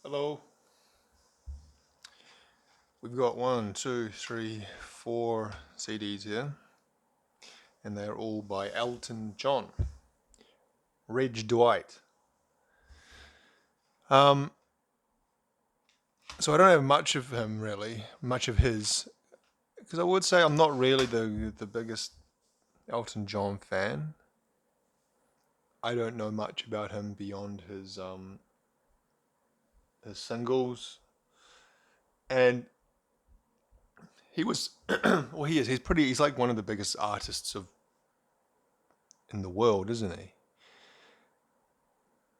Hello. We've got one, two, three, four CDs here, and they're all by Elton John. Reg Dwight. Um, so I don't have much of him really, much of his, because I would say I'm not really the biggest Elton John fan. I don't know much about him beyond his singles, and he was well he is he's like one of the biggest artists of in the world, isn't he?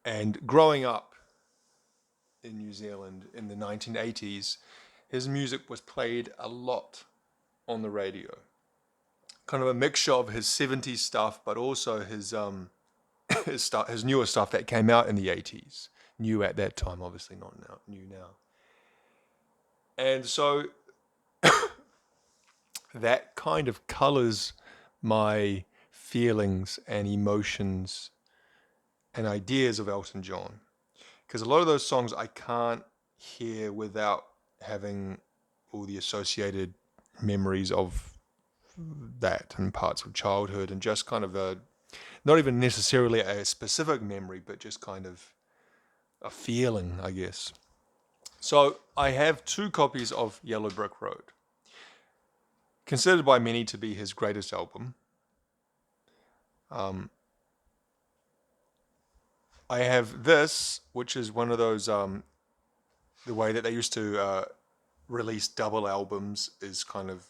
And growing up in New Zealand in the 1980s, his music was played a lot on the radio. Kind of a mixture of his 70s stuff, but also his newer stuff that came out in the 80s. New at that time, obviously not now, new now. And so that kind of colors my feelings and emotions and ideas of Elton John. Because a lot of those songs I can't hear without having all the associated memories of that and parts of childhood and just kind of not even necessarily a specific memory, but just kind of a feeling, I guess. So I have two copies of Yellow Brick Road, considered by many to be his greatest album. Um, I have this, which is one of those, the way that they used to release double albums is kind of,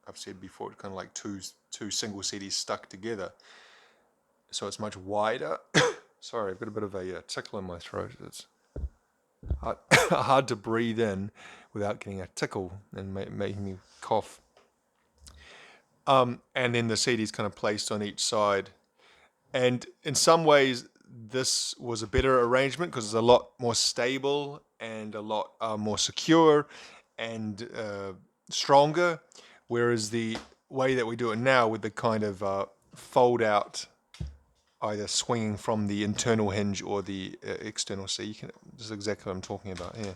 I've said before, it's kind of like two single CDs stuck together. So it's much wider. Sorry, I've got a bit of a tickle in my throat. It's hard, hard to breathe in without getting a tickle and making me cough. And then the CD's kind of placed on each side. And in some ways, this was a better arrangement because it's a lot more stable and a lot more secure and stronger. Whereas the way that we do it now with the kind of fold out, either swinging from the internal hinge or the external seat, this is exactly what I'm talking about here.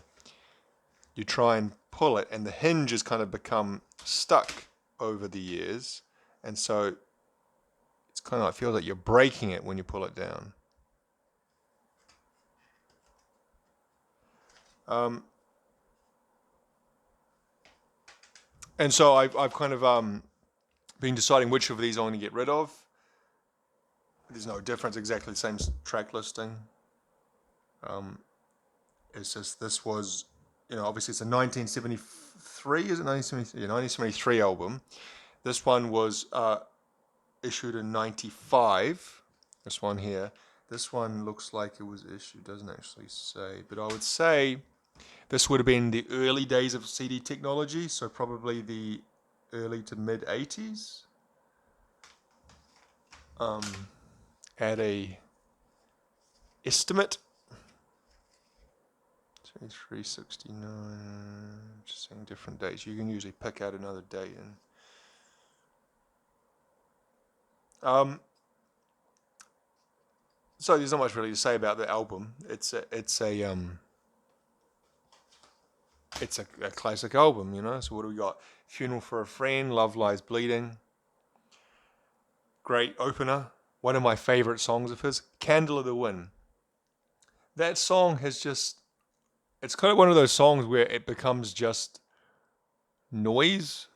You try and pull it, and the hinge has kind of become stuck over the years, and so it's kind of like feels like you're breaking it when you pull it down. Um, and so I've kind of been deciding which of these I want to get rid of. There's no difference, exactly the same track listing. It's just this was, obviously it's a 1973, is it 1973? Yeah, 1973 album. This one was issued in 95. This one here. This one looks like it was issued, doesn't actually say, but I would say this would have been the early days of CD technology, so probably the early to mid 80s. At a estimate, 369, just saying different dates. You can usually pick out another date and so there's not much really to say about the album. It's a classic album, So what do we got? Funeral for a Friend, Love Lies Bleeding. Great opener. One of my favorite songs of his, Candle of the Wind. That song it's kind of one of those songs where it becomes just noise,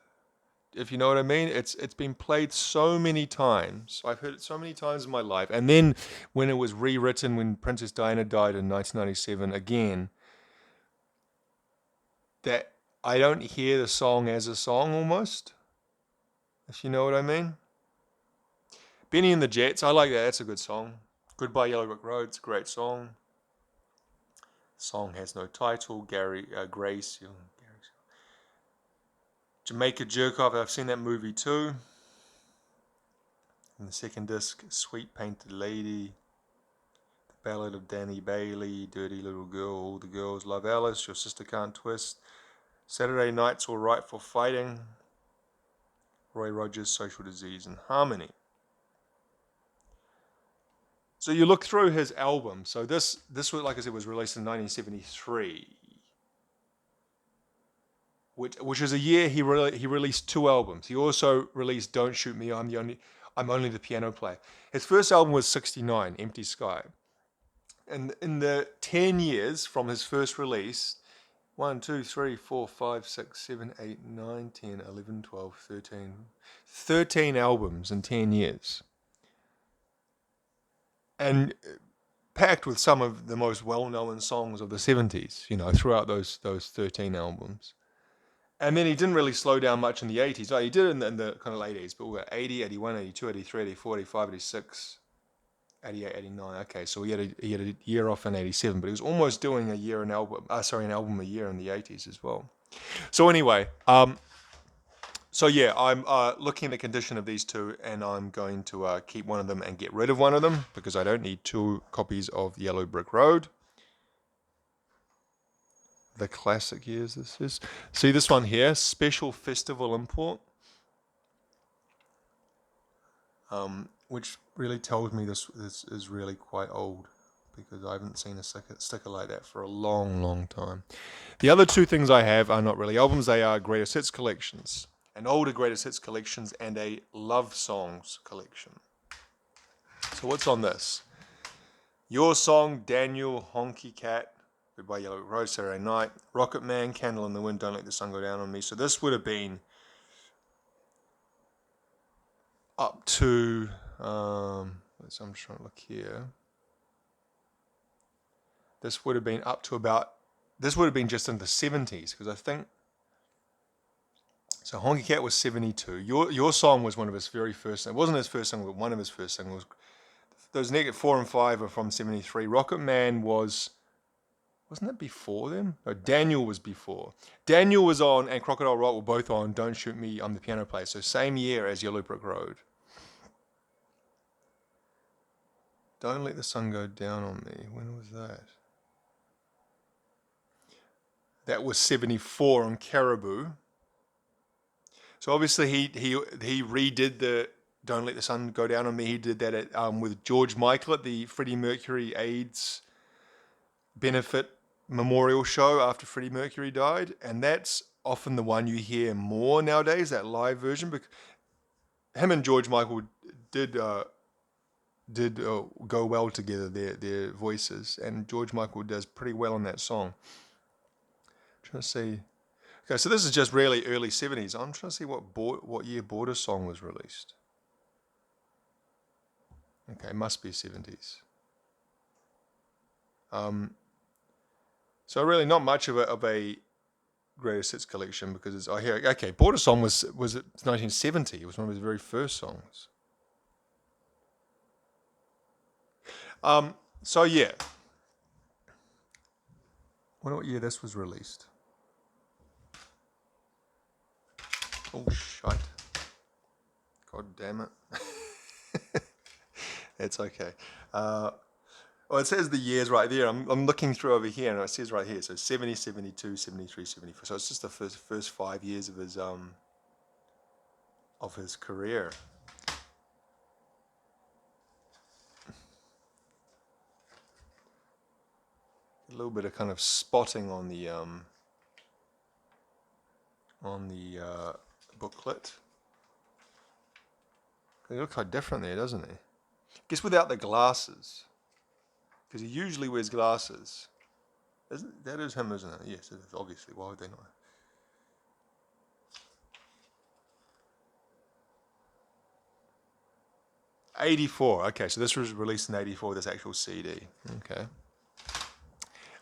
if you know what I mean. It's been played so many times. I've heard it so many times in my life. And then when it was rewritten when Princess Diana died in 1997 again, that I don't hear the song as a song almost, if you know what I mean. Benny and the Jets, I like that. That's a good song. Goodbye Yellow Brick Road, it's a great song. The song has no title. Grace. Jamaica Jerk Off, I've seen that movie too. And the second disc, Sweet Painted Lady, The Ballad of Danny Bailey, Dirty Little Girl, All the Girls Love Alice, Your Sister Can't Twist, Saturday Night's All Right for Fighting, Roy Rogers, Social Disease and Harmony. So you look through his album. So this was, like I said, was released in 1973, which is a year he released two albums. He also released "Don't Shoot Me, I'm Only the Piano Player." His first album was '69, "Empty Sky," and in the 10 years from his first release, 1, 2, 3, 4, 5, 6, 7, 8, 9, 10, 11, 12, 13, 13 albums in 10 years. And packed with some of the most well-known songs of the 70s, throughout those 13 albums. And then he didn't really slow down much in the 80s. Oh, he did in the kind of late 80s, but we got 80, 81, 82, 83, 84, 85, 86, 88, 89. Okay, so he had a year off in 87, but he was almost doing an album a year in the 80s as well. So anyway, I'm looking at the condition of these two, and I'm going to keep one of them and get rid of one of them because I don't need two copies of Yellow Brick Road. The classic years this is. See this one here, Special Festival Import, which really tells me this is really quite old because I haven't seen a sticker like that for a long, long time. The other two things I have are not really albums, they are greatest hits collections. An older greatest hits collections and a love songs collection. So what's on this? Your Song, Daniel, Honky Cat, by Yellow Rose, Saturday Night, Rocket Man, Candle in the Wind, Don't Let the Sun Go Down on Me. So this would have been up to, I'm trying to look here. This would have been just in the 70s, because I think, so Honky Cat was 72. Your Song was one of his very first, it wasn't his first song, but one of his first singles. Those Negative 4 and 5 are from 73. Rocket Man wasn't it before them? No, Daniel was before. Daniel was on, and Crocodile Rock were both on Don't Shoot Me, I'm the Piano Player. So same year as Yellow Brick Road. Don't Let the Sun Go Down on Me. When was that? That was 74 on Caribou. So obviously he redid the Don't Let the Sun Go Down on Me. He did that with George Michael at the Freddie Mercury AIDS benefit memorial show after Freddie Mercury died, and that's often the one you hear more nowadays, that live version, because him and George Michael did go well together, their voices, and George Michael does pretty well on that song. I'm trying to see. Okay, so this is just really early 70s. I'm trying to see what year Border Song was released. Okay, must be 70s. So really not much of a greatest hits collection, because it's, okay, Border Song was 1970. It was one of his very first songs. So yeah, wonder what year this was released. Oh shite! God damn it! It's okay. Well, it says the years right there. I'm looking through over here, and it says right here. So 70, 72, 73, 74. So it's just the first 5 years of his career. A little bit of kind of spotting on the booklet. It looks quite different there, doesn't it? Guess without the glasses, because he usually wears glasses. That is him, isn't it? Yes, it is, obviously. Why would they not? '84. Okay, so this was released in '84. This actual CD. Okay.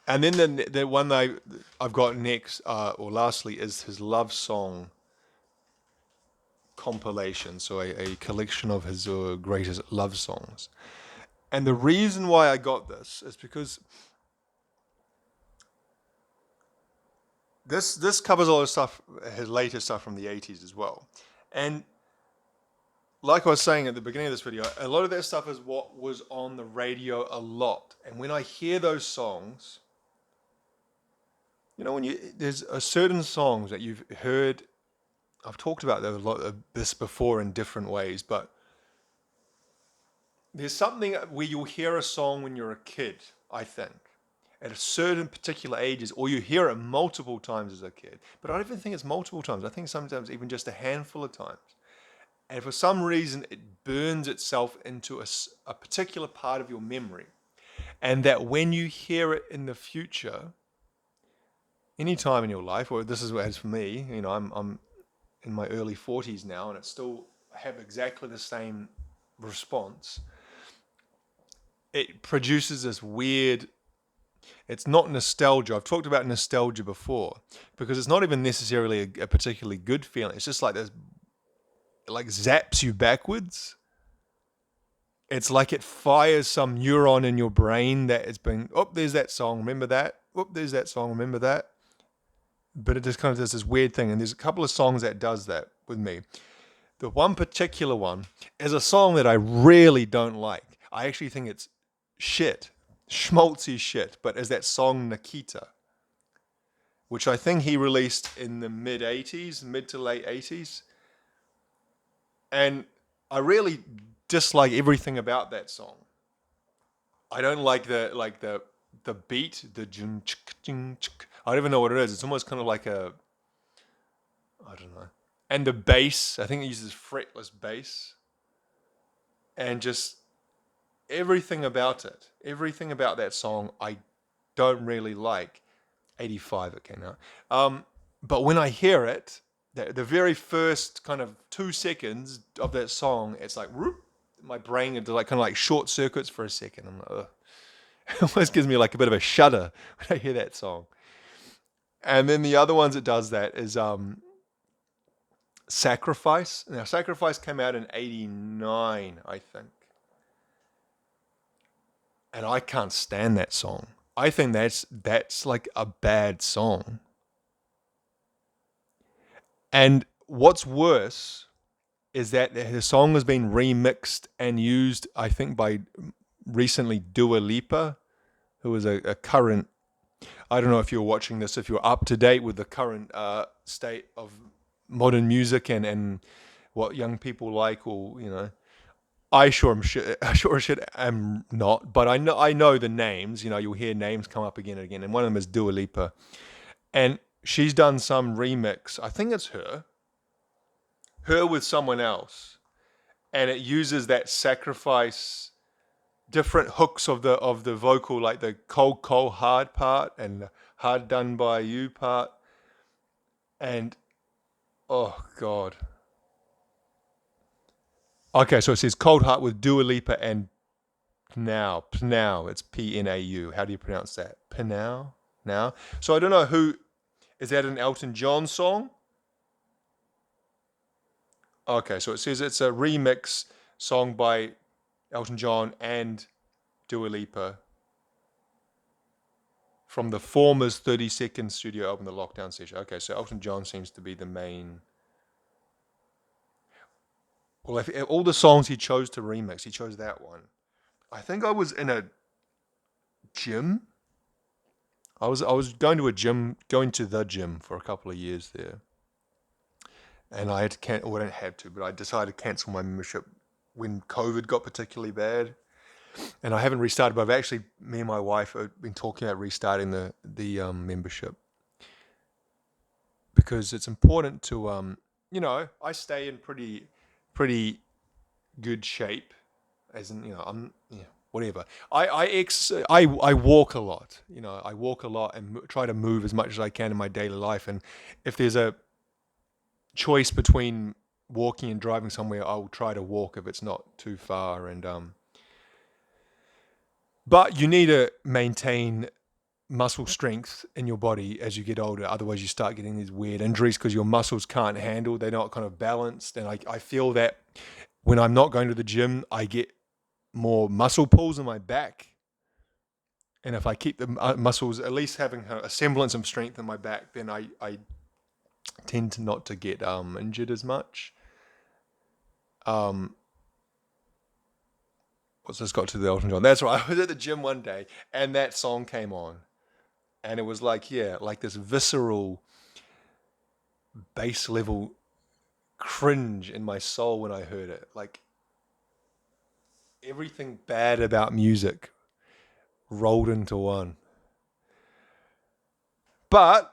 And then the one I've got next, or lastly, is his love song compilation. So a collection of his greatest love songs. And the reason why I got this is because this covers all his stuff, his later stuff from the 80s as well. And like I was saying at the beginning of this video, a lot of that stuff is what was on the radio a lot. And when I hear those songs, there's a certain songs that you've heard. I've talked about a lot of this before in different ways, but there's something where you'll hear a song when you're a kid, I think, at a certain particular ages, or you hear it multiple times as a kid. But I don't even think it's multiple times. I think sometimes even just a handful of times. And for some reason, it burns itself into a particular part of your memory. And that when you hear it in the future, any time in your life, or this is what it is for me, I'm in my early 40s now, and it still have exactly the same response. It produces this weird. It's not nostalgia. I've talked about nostalgia before because it's not even necessarily a particularly good feeling. It's just like this, like zaps you backwards. It's like it fires some neuron in your brain that it's been. Oh, there's that song. Remember that? Oh, there's that song. Remember that? But it just kind of does this weird thing, and there's a couple of songs that does that with me. The one particular one is a song that I really don't like. I actually think it's shit, schmaltzy shit, but is that song Nikita, which I think he released in the mid 80s, mid to late 80s. And I really dislike everything about that song. I don't like the beat, the jing ching. I don't even know what it is. It's almost kind of like I don't know. And the bass, I think it uses fretless bass. And just everything about that song, I don't really like. 85 it came out. But when I hear it, the very first kind of 2 seconds of that song, it's like, whoop, my brain like kind of like short circuits for a second. I'm like, ugh. It almost gives me like a bit of a shudder when I hear that song. And then the other ones that does that is Sacrifice. Now, Sacrifice came out in 89, I think. And I can't stand that song. I think that's like a bad song. And what's worse is that the song has been remixed and used, I think, by recently Dua Lipa, who is a current. I don't know if you're watching this, if you're up to date with the current state of modern music and what young people like, or I sure am sure should am not, but I know the names. You'll hear names come up again and again, and one of them is Dua Lipa, and she's done some remix. I think it's her with someone else, and it uses that sacrifice, different hooks of the vocal, like the cold hard part and the hard done by you part, and oh god. Okay, so it says cold heart with Dua Lipa and Pnau. It's Pnau. How do you pronounce that? Pnau. Now. So I don't know who is that, an Elton John song? Okay, so it says it's a remix song by Elton John and Dua Lipa from the former's 32nd studio album, The Lockdown Session. Okay, so Elton John seems to be the main. Well, if all the songs he chose to remix, he chose that one. I think I was in a gym. I was going to the gym for a couple of years there, and I had to cancel. Well, I didn't have to, but I decided to cancel my membership when COVID got particularly bad. And I haven't restarted, but I've actually, me and my wife have been talking about restarting the membership because it's important to I stay in pretty good shape, as in I'm whatever. I walk a lot. I walk a lot and try to move as much as I can in my daily life. And if there's a choice between walking and driving somewhere, I'll try to walk if it's not too far. And but you need to maintain muscle strength in your body as you get older. Otherwise, you start getting these weird injuries because your muscles can't handle. They're not kind of balanced. And I feel that when I'm not going to the gym, I get more muscle pulls in my back. And if I keep the muscles at least having a semblance of strength in my back, then I tend to not to get injured as much. What's this got to the Elton John? That's right. I was at the gym one day and that song came on. And it was like, like this visceral, base level cringe in my soul when I heard it. Like, everything bad about music rolled into one. But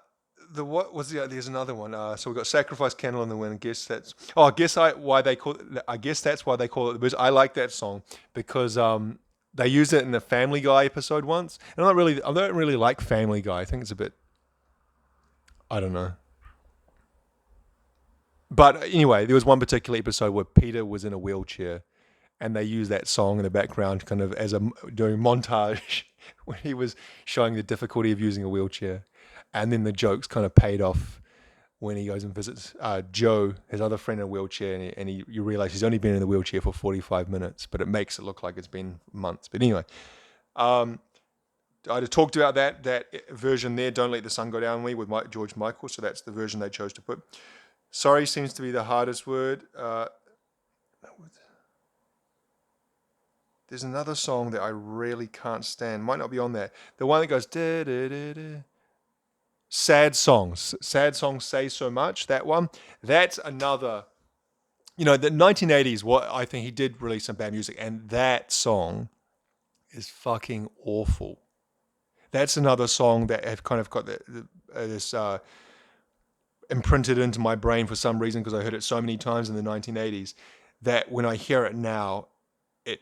what was there's another one. So we got Sacrifice Candle in the Wind. I guess that's I guess that's why they call it the blues. I like that song because they used it in the Family Guy episode once. And I don't really like Family Guy. I think it's a bit, I don't know. But anyway, there was one particular episode where Peter was in a wheelchair, and they used that song in the background, kind of as a doing montage when he was showing the difficulty of using a wheelchair, and then the jokes kind of paid off when he goes and visits Joe, his other friend in a wheelchair, and you realize he's only been in the wheelchair for 45 minutes, but it makes it look like it's been months. But anyway, um, I had talked about that version there. Don't Let the Sun Go Down on Me with George Michael. So that's the version they chose to put. Sorry seems to be the hardest word. There's another song that I really can't stand. Might not be on there. The one that goes da da da da. Sad songs. Sad songs say so much. That one. That's another. The 1980s. What I think he did release some bad music, and that song is fucking awful. That's another song that have kind of got this imprinted into my brain for some reason because I heard it so many times in the 1980s that when I hear it now, it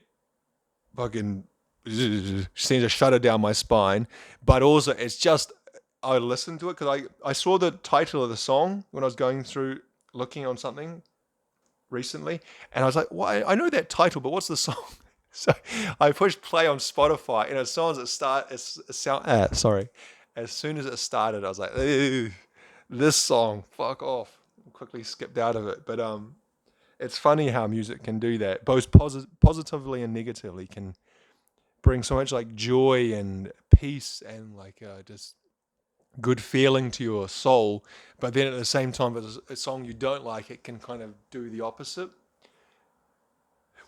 fucking sends a shudder down my spine. But also, it's just, I listened to it because I saw the title of the song when I was going through looking on something recently, and I was like, "Why? I know that title, but what's the song?" So I pushed play on Spotify, and as soon as as soon as it started, I was like, "Ew, this song, fuck off!" Quickly skipped out of it. But it's funny how music can do that, both positively and negatively, can bring so much like joy and peace and like just good feeling to your soul. But then at the same time, if it's a song you don't like, it can kind of do the opposite.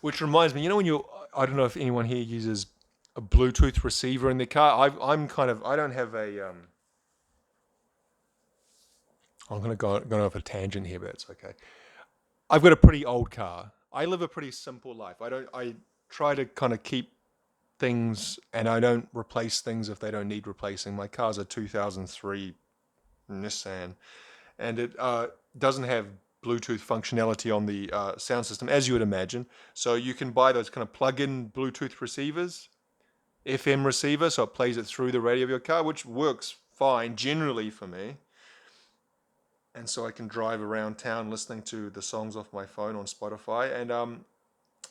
Which reminds me, I don't know if anyone here uses a Bluetooth receiver in their car. I don't have a, I'm going to go off a tangent here, but it's okay. I've got a pretty old car. I live a pretty simple life. I try to kind of keep things, and I don't replace things if they don't need replacing. My car's a 2003 Nissan, and it doesn't have Bluetooth functionality on the sound system, as you would imagine. So you can buy those kind of plug-in Bluetooth receivers, FM receiver, so it plays it through the radio of your car, which works fine generally for me. And so I can drive around town listening to the songs off my phone on Spotify.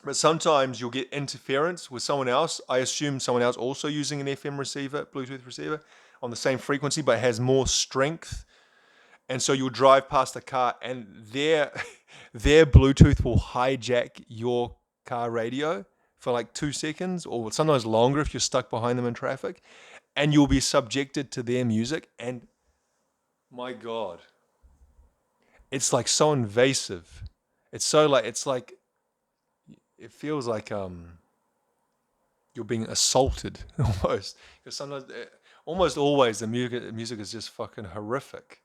But sometimes you'll get interference with someone else. I assume someone else also using an FM receiver, Bluetooth receiver, on the same frequency, but has more strength. And so you'll drive past a car, and their Bluetooth will hijack your car radio for like 2 seconds, or sometimes longer if you're stuck behind them in traffic, and you'll be subjected to their music. And my God, it's like so invasive. It feels like you're being assaulted almost, because sometimes, almost always, the music is just fucking horrific,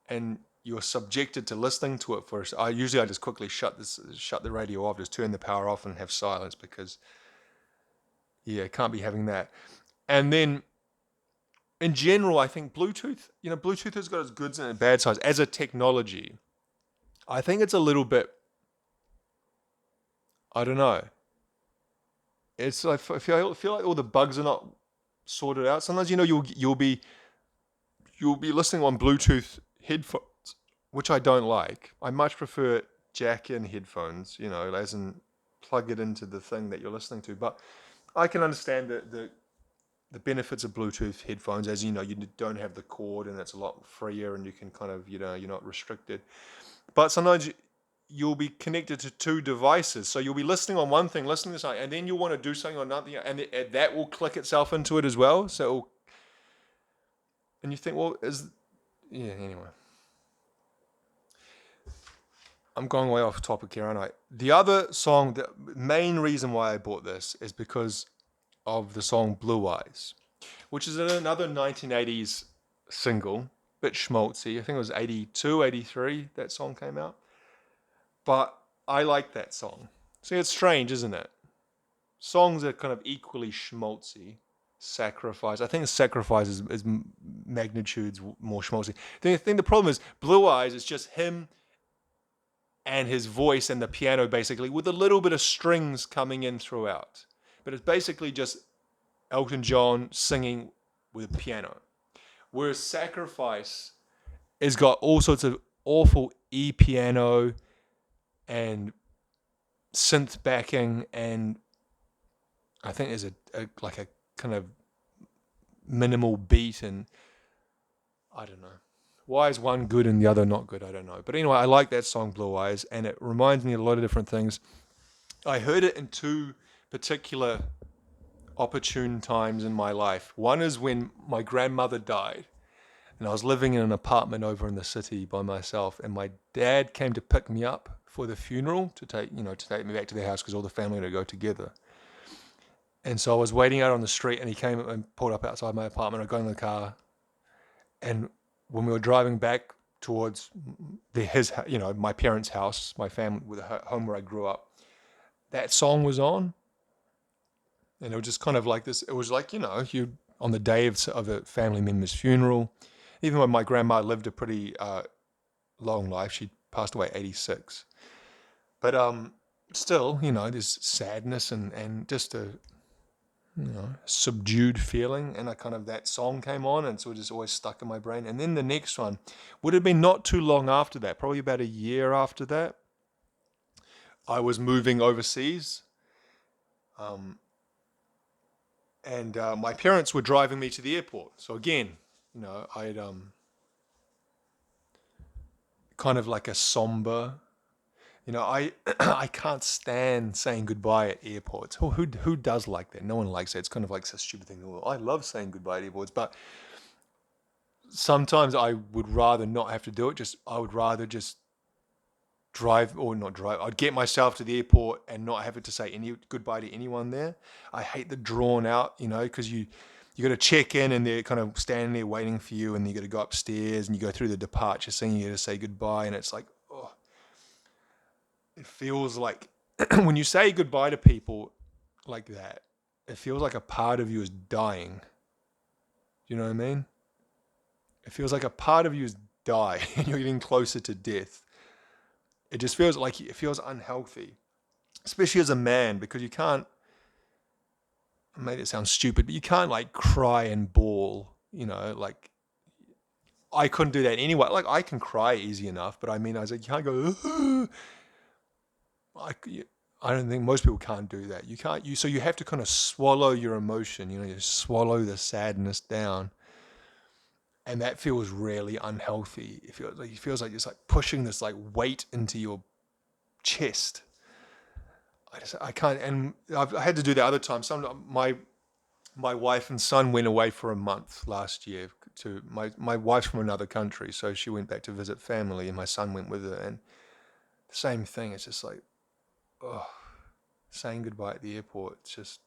and you're subjected to listening to it first. I just quickly shut the radio off, just turn the power off and have silence, because can't be having that. And then in general, I think Bluetooth has got its goods and its bad sides as a technology. I think it's a little bit, I don't know. It's like, I feel like all the bugs are not sorted out. Sometimes you'll be listening on Bluetooth headphones, which I don't like. I much prefer jack-in headphones, as in plug it into the thing that you're listening to. But I can understand the benefits of Bluetooth headphones, as you don't have the cord, and it's a lot freer, and you can kind of, you're not restricted. But sometimes you'll be connected to two devices, so you'll be listening on one thing, listening to something, and then you'll want to do something on another, and that will click itself into it as well. And you think, well, anyway. I'm going way off topic here, aren't I? The other song, the main reason why I bought this is because of the song Blue Eyes, which is another 1980s single, bit schmaltzy. I think it was 82, 83 that song came out. But I like that song. See, it's strange, isn't it? songs are kind of equally schmaltzy. Sacrifice. I think Sacrifice is magnitudes more schmaltzy. The problem is Blue Eyes is just him and his voice and the piano basically with a little bit of strings coming in throughout. But it's basically just Elton John singing with a piano. Whereas Sacrifice has got all sorts of awful piano and synth backing, and I think there's a kind of minimal beat, and I don't know. Why is one good and the other not good? I don't know. But anyway, I like that song Blue Eyes, and it reminds me of a lot of different things. I heard it in two particular opportune times in my life. One is when my grandmother died, and I was living in an apartment over in the city by myself, and my dad came to pick me up for the funeral to take me back to their house because all the family had to go together. And so I was waiting out on the street, and he came and pulled up outside my apartment. I got in the car, and when we were driving back towards my parents' house, my family, with the home where I grew up, that song was on, and it was just kind of like this. It was like you on the day of a family member's funeral. Even when my grandma lived a pretty long life, she passed away at 86. But still, there's sadness and just a subdued feeling, and that song came on, and so it just always stuck in my brain. And then the next one would have been not too long after that, probably about a year after that. I was moving overseas, and my parents were driving me to the airport. So again, I'd kind of like a somber. I I can't stand saying goodbye at airports. Who does like that? No one likes that. It's kind of like a stupid thing. Well, I love saying goodbye at airports, but sometimes I would rather not have to do it. I would rather just drive or not drive. I'd get myself to the airport and not have to say any goodbye to anyone there. I hate the drawn out, because you got to check in and they're kind of standing there waiting for you, and you got to go upstairs and you go through the departure scene. You got to say goodbye, and it's like, oh. It feels like when you say goodbye to people like that, it feels like a part of you is dying. You know what I mean? It feels like a part of you is dying and you're getting closer to death. It just feels unhealthy, especially as a man, because you can't, I made it sound stupid, but you can't like cry and bawl, like I couldn't do that anyway. Like I can cry easy enough, but I was like, you can't go, I don't think most people can't do that. So you have to kind of swallow your emotion, you swallow the sadness down. And that feels really unhealthy. It feels like it's like pushing this like weight into your chest. I can't, and I had to do that other times. My wife and son went away for a month last year to my wife's from another country, so she went back to visit family, and my son went with her, and the same thing. It's just like, saying goodbye at the airport. It's just,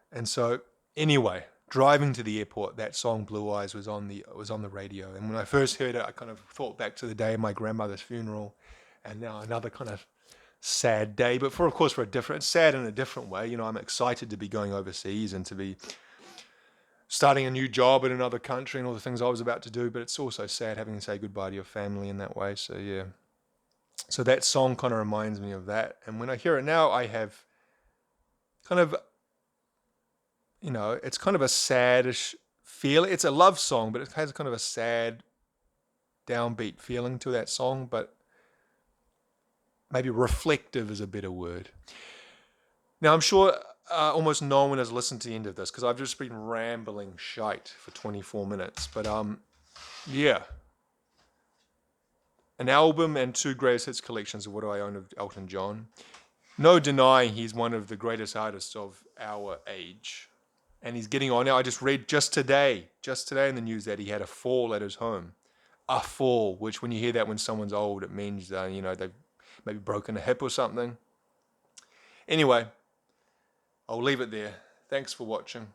and so anyway, driving to the airport, that song Blue Eyes was on the radio, and when I first heard it, I kind of thought back to the day of my grandmother's funeral, and now another kind of sad day, but for sad in a different way. I'm excited to be going overseas and to be starting a new job in another country and all the things I was about to do, but it's also sad having to say goodbye to your family in that way. So yeah. So that song kind of reminds me of that. And when I hear it now, I have kind of, it's kind of a saddish feeling. It's a love song, but it has kind of a sad, downbeat feeling to that song, but maybe reflective is a better word. Now, I'm sure almost no one has listened to the end of this because I've just been rambling shite for 24 minutes. But yeah. An album and 2 greatest hits collections of What Do I Own of Elton John. No denying he's one of the greatest artists of our age. And he's getting on now. I just read just today in the news that he had a fall at his home. A fall, which when you hear that when someone's old, it means, they've maybe broken a hip or something. Anyway, I'll leave it there. Thanks for watching.